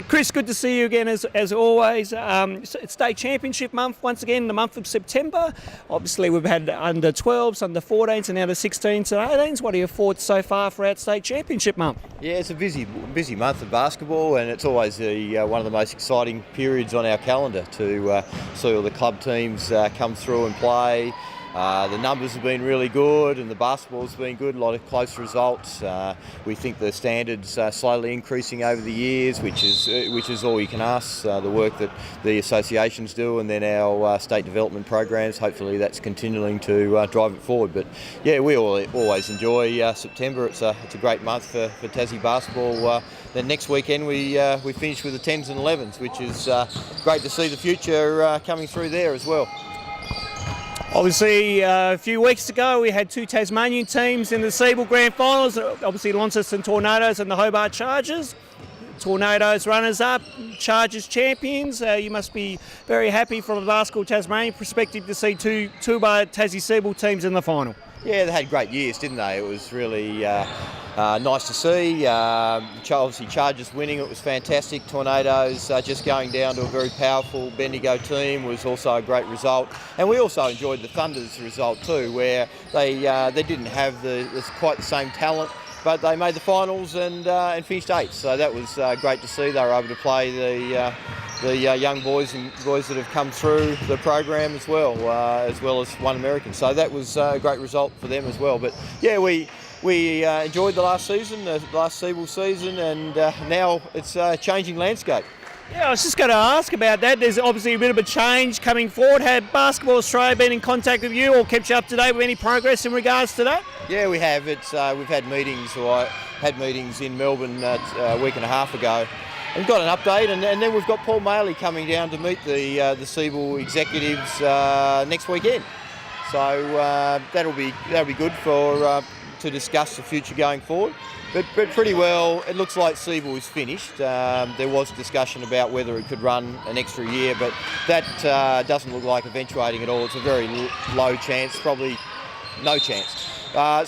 Chris, good to see you again as always. It's state championship month once again, the month of September. Obviously we've had under 12s, under 14s and now the 16s and 18s. What are your thoughts so far for our state championship month? Yeah, it's a busy month of basketball, and it's always one of the most exciting periods on our calendar to see all the club teams come through and play. The numbers have been really good and the basketball's been good, a lot of close results. We think the standards are slowly increasing over the years, which is all you can ask. The work that the associations do and then our state development programs, hopefully that's continuing to drive it forward. But yeah, we always enjoy September. It's a great month for Tassie basketball. Then next weekend we finish with the 10s and 11s, which is great to see the future coming through there as well. Obviously, a few weeks ago we had two Tasmanian teams in the Siebel Grand Finals, obviously Launceston Tornadoes and the Hobart Chargers. Tornadoes runners-up, Chargers champions. You must be very happy from a Basketball Tasmania perspective to see two Tassie Siebel teams in the final. Yeah, they had great years, didn't they? It was really nice to see. Obviously, Chargers winning, it was fantastic. Tornadoes just going down to a very powerful Bendigo team was also a great result. And we also enjoyed the Thunder's result too, where they didn't have quite the same talent, but they made the finals and finished 8th. So that was great to see. They were able to play the young boys that have come through the program as well as one American. So that was a great result for them as well. But yeah, we enjoyed the last season, the last Siebel season, and now it's a changing landscape. Yeah, I was just going to ask about that. There's obviously a bit of a change coming forward. Had Basketball Australia been in contact with you or kept you up to date with any progress in regards to that? Yeah, we have. We've had meetings, or I had meetings in Melbourne a week and a half ago. We've got an update, and then we've got Paul Maley coming down to meet the Siebel executives next weekend. So that'll be good to discuss the future going forward. But pretty well, it looks like Siebel is finished. There was discussion about whether it could run an extra year, but that doesn't look like eventuating at all. It's a very low chance, probably no chance.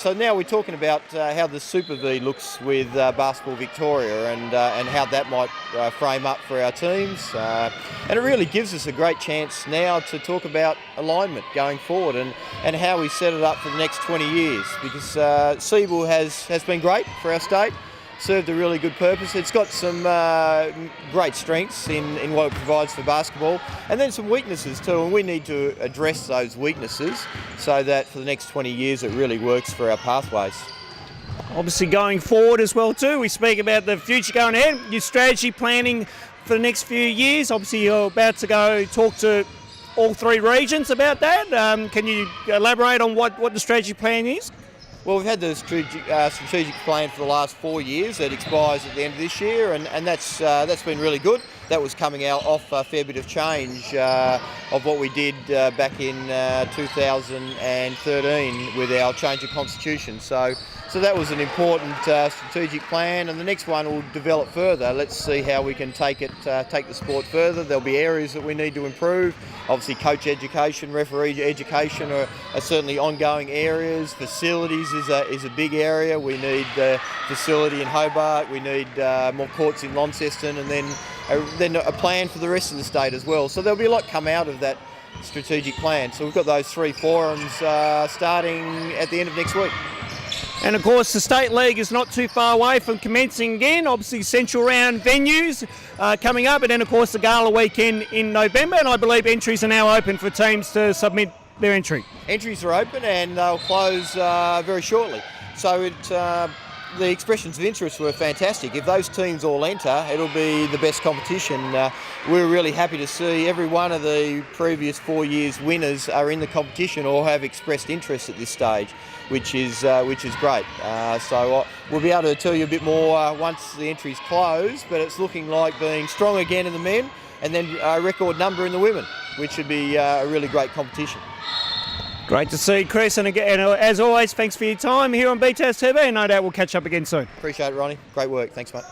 So now we're talking about how the Super V looks with Basketball Victoria and how that might frame up for our teams. And it really gives us a great chance now to talk about alignment going forward and how we set it up for the next 20 years, because Siebel has been great for our state, served a really good purpose. It's got some great strengths in what it provides for basketball, and then some weaknesses too, and we need to address those weaknesses so that for the next 20 years it really works for our pathways. Obviously going forward as well too, we speak about the future going ahead, your strategy planning for the next few years. Obviously you're about to go talk to all three regions about that. Can you elaborate on what the strategy plan is? Well, we've had the strategic plan for the last 4 years. It expires at the end of this year, and that's been really good. That was coming out off a fair bit of change of what we did back in 2013 with our change of constitution. So that was an important strategic plan, and the next one will develop further. Let's see how we can take the sport further. There'll be areas that we need to improve. Obviously, coach education, referee education are certainly ongoing areas. Facilities is a big area. We need the facility in Hobart. We need more courts in Launceston, and then a plan for the rest of the state as well. So there'll be a lot come out of that strategic plan. So we've got those 3 forums starting at the end of next week. And of course the State League is not too far away from commencing again. Obviously Central Round venues coming up, and then of course the Gala weekend in November, and I believe entries are now open for teams to submit their entry. Entries are open and they'll close very shortly. So the expressions of interest were fantastic. If those teams all enter, it'll be the best competition. We're really happy to see every one of the previous 4 years' winners are in the competition or have expressed interest at this stage, which is great. So we'll be able to tell you a bit more once the entries close, but it's looking like being strong again in the men, and then a record number in the women, which should be a really great competition. Great to see, Chris, and again, as always, thanks for your time here on BTAS TV, and no doubt we'll catch up again soon. Appreciate it, Ronnie. Great work. Thanks, mate.